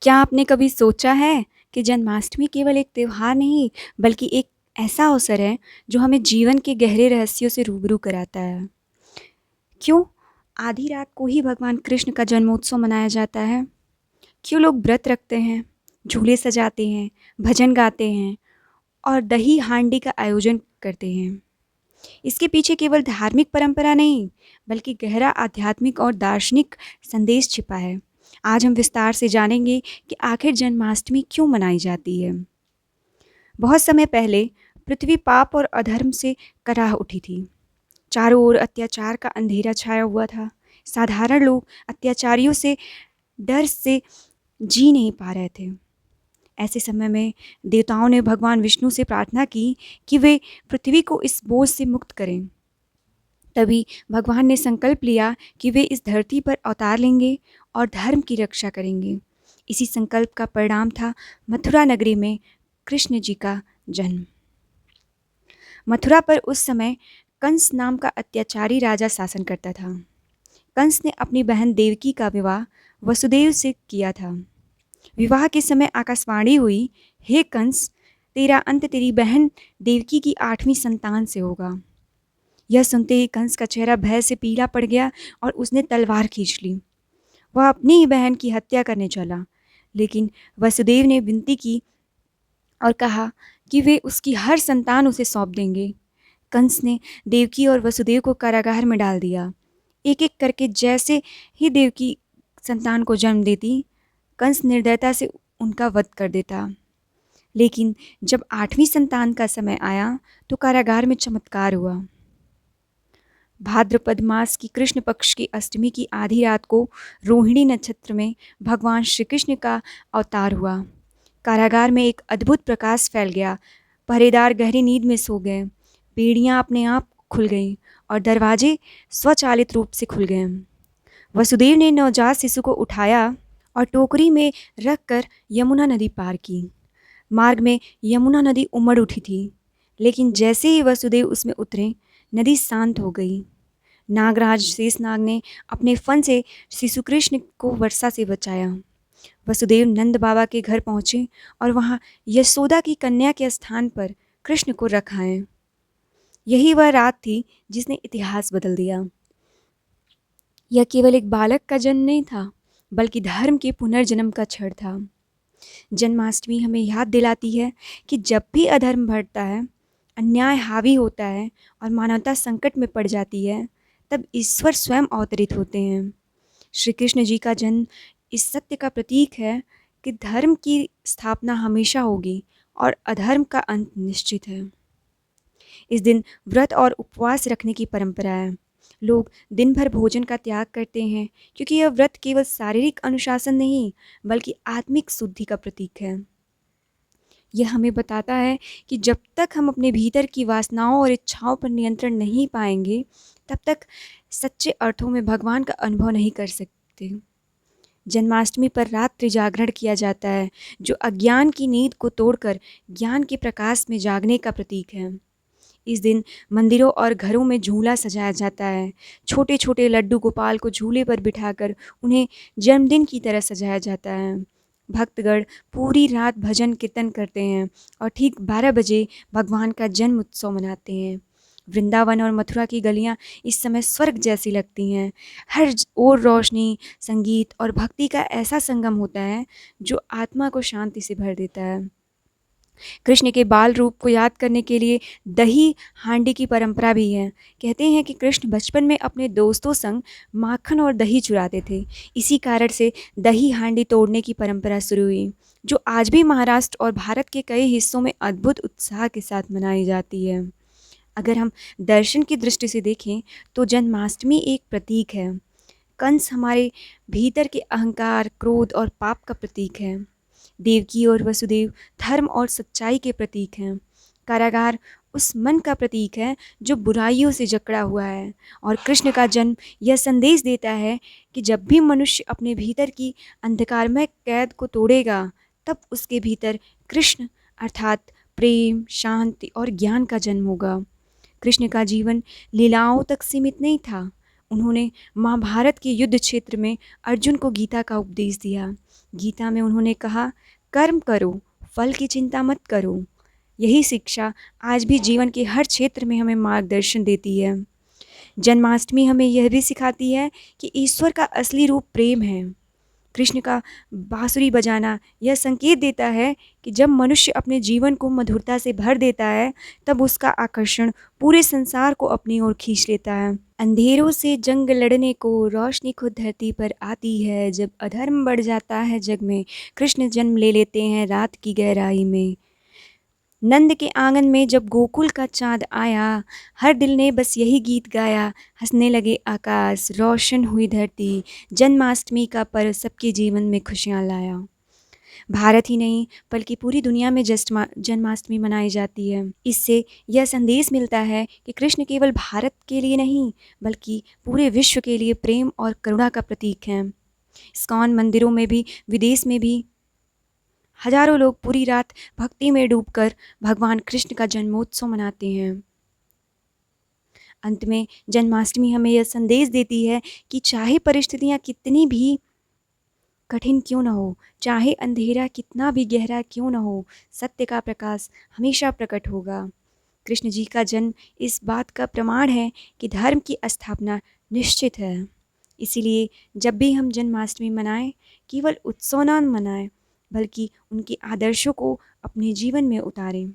क्या आपने कभी सोचा है कि जन्माष्टमी केवल एक त्योहार नहीं बल्कि एक ऐसा अवसर है जो हमें जीवन के गहरे रहस्यों से रूबरू कराता है। क्यों आधी रात को ही भगवान कृष्ण का जन्मोत्सव मनाया जाता है? क्यों लोग व्रत रखते हैं, झूले सजाते हैं, भजन गाते हैं और दही हांडी का आयोजन करते हैं? इसके पीछे केवल धार्मिक परंपरा नहीं बल्कि गहरा आध्यात्मिक और दार्शनिक संदेश छिपा है। आज हम विस्तार से जानेंगे कि आखिर जन्माष्टमी क्यों मनाई जाती है। बहुत समय पहले पृथ्वी पाप और अधर्म से कराह उठी थी। चारों ओर अत्याचार का अंधेरा छाया हुआ था। साधारण लोग अत्याचारियों से डर से जी नहीं पा रहे थे। ऐसे समय में देवताओं ने भगवान विष्णु से प्रार्थना की कि वे पृथ्वी को इस बोझ से मुक्त करें। तभी भगवान ने संकल्प लिया कि वे इस धरती पर अवतार लेंगे और धर्म की रक्षा करेंगे। इसी संकल्प का परिणाम था मथुरा नगरी में कृष्ण जी का जन्म। मथुरा पर उस समय कंस नाम का अत्याचारी राजा शासन करता था। कंस ने अपनी बहन देवकी का विवाह वसुदेव से किया था। विवाह के समय आकाशवाणी हुई, हे कंस, तेरा अंत तेरी बहन देवकी की 8वीं संतान से होगा। यह सुनते ही कंस का चेहरा भय से पीला पड़ गया और उसने तलवार खींच ली। वह अपनी ही बहन की हत्या करने चला, लेकिन वसुदेव ने विनती की और कहा कि वे उसकी हर संतान उसे सौंप देंगे। कंस ने देवकी और वसुदेव को कारागार में डाल दिया। एक एक करके जैसे ही देवकी संतान को जन्म देती, कंस निर्दयता से उनका वध कर देता। लेकिन जब 8वीं संतान का समय आया तो कारागार में चमत्कार हुआ। भाद्रपद मास की कृष्ण पक्ष की अष्टमी की आधी रात को रोहिणी नक्षत्र में भगवान श्री कृष्ण का अवतार हुआ। कारागार में एक अद्भुत प्रकाश फैल गया। पहरेदार गहरी नींद में सो गए। बेड़ियां अपने आप खुल गईं और दरवाजे स्वचालित रूप से खुल गए। वसुदेव ने नवजात शिशु को उठाया और टोकरी में रखकर यमुना नदी पार की। मार्ग में यमुना उमड़ उठी थी, लेकिन जैसे ही वसुदेव उसमें उतरे, नदी शांत हो गई। नागराज शेषनाग ने अपने फन से शिशु कृष्ण को वर्षा से बचाया। वसुदेव नंद बाबा के घर पहुंचे और वहां यशोदा की कन्या के स्थान पर कृष्ण को रखाएं। यही वह रात थी जिसने इतिहास बदल दिया। यह केवल एक बालक का जन्म नहीं था, बल्कि धर्म के पुनर्जन्म का क्षण था। जन्माष्टमी हमें याद दिलाती है कि जब भी अधर्म बढ़ता है, अन्याय हावी होता है और मानवता संकट में पड़ जाती है, तब ईश्वर स्वयं अवतरित होते हैं। श्री कृष्ण जी का जन्म इस सत्य का प्रतीक है कि धर्म की स्थापना हमेशा होगी और अधर्म का अंत निश्चित है। इस दिन व्रत और उपवास रखने की परंपरा है। लोग दिन भर भोजन का त्याग करते हैं क्योंकि यह व्रत केवल शारीरिक अनुशासन नहीं बल्कि आत्मिक शुद्धि का प्रतीक है। यह हमें बताता है कि जब तक हम अपने भीतर की वासनाओं और इच्छाओं पर नियंत्रण नहीं पाएंगे, तब तक सच्चे अर्थों में भगवान का अनुभव नहीं कर सकते। जन्माष्टमी पर रात्रि जागरण किया जाता है, जो अज्ञान की नींद को तोड़कर ज्ञान के प्रकाश में जागने का प्रतीक है। इस दिन मंदिरों और घरों में झूला सजाया जाता है। छोटे छोटे लड्डू गोपाल को झूले पर बिठाकर उन्हें जन्मदिन की तरह सजाया जाता है। भक्तगण पूरी रात भजन कीर्तन करते हैं और ठीक 12 बजे भगवान का जन्म उत्सव मनाते हैं। वृंदावन और मथुरा की गलियां इस समय स्वर्ग जैसी लगती हैं। हर ओर रोशनी, संगीत और भक्ति का ऐसा संगम होता है जो आत्मा को शांति से भर देता है। कृष्ण के बाल रूप को याद करने के लिए दही हांडी की परंपरा भी है। कहते हैं कि कृष्ण बचपन में अपने दोस्तों संग माखन और दही चुराते थे। इसी कारण से दही हांडी तोड़ने की परंपरा शुरू हुई, जो आज भी महाराष्ट्र और भारत के कई हिस्सों में अद्भुत उत्साह के साथ मनाई जाती है। अगर हम दर्शन की दृष्टि से देखें तो जन्माष्टमी एक प्रतीक है। कंस हमारे भीतर के अहंकार, क्रोध और पाप का प्रतीक है। देवकी और वसुदेव धर्म और सच्चाई के प्रतीक हैं। कारागार उस मन का प्रतीक है जो बुराइयों से जकड़ा हुआ है। और कृष्ण का जन्म यह संदेश देता है कि जब भी मनुष्य अपने भीतर की अंधकारमय कैद को तोड़ेगा, तब उसके भीतर कृष्ण अर्थात प्रेम, शांति और ज्ञान का जन्म होगा। कृष्ण का जीवन लीलाओं तक सीमित नहीं था। उन्होंने महाभारत के युद्ध क्षेत्र में अर्जुन को गीता का उपदेश दिया। गीता में उन्होंने कहा, कर्म करो, फल की चिंता मत करो। यही शिक्षा आज भी जीवन के हर क्षेत्र में हमें मार्गदर्शन देती है। जन्माष्टमी हमें यह भी सिखाती है कि ईश्वर का असली रूप प्रेम है। कृष्ण का बांसुरी बजाना यह संकेत देता है कि जब मनुष्य अपने जीवन को मधुरता से भर देता है, तब उसका आकर्षण पूरे संसार को अपनी ओर खींच लेता है। अंधेरों से जंग लड़ने को रोशनी खुद धरती पर आती है। जब अधर्म बढ़ जाता है जग में, कृष्ण जन्म ले लेते हैं रात की गहराई में। नंद के आंगन में जब गोकुल का चाँद आया, हर दिल ने बस यही गीत गाया। हंसने लगे आकाश, रोशन हुई धरती, जन्माष्टमी का पर्व सबके जीवन में खुशियाँ लाया। भारत ही नहीं बल्कि पूरी दुनिया में जन्माष्टमी मनाई जाती है। इससे यह संदेश मिलता है कि कृष्ण केवल भारत के लिए नहीं बल्कि पूरे विश्व के लिए प्रेम और करुणा का प्रतीक हैं। इस्कॉन मंदिरों में भी, विदेश में भी हजारों लोग पूरी रात भक्ति में डूबकर भगवान कृष्ण का जन्मोत्सव मनाते हैं। अंत में जन्माष्टमी हमें यह संदेश देती है कि चाहे परिस्थितियाँ कितनी भी कठिन क्यों न हो, चाहे अंधेरा कितना भी गहरा क्यों न हो, सत्य का प्रकाश हमेशा प्रकट होगा। कृष्ण जी का जन्म इस बात का प्रमाण है कि धर्म की स्थापना निश्चित है। इसीलिए जब भी हम जन्माष्टमी मनाएं, केवल उत्सव न मनाएं बल्कि उनके आदर्शों को अपने जीवन में उतारें।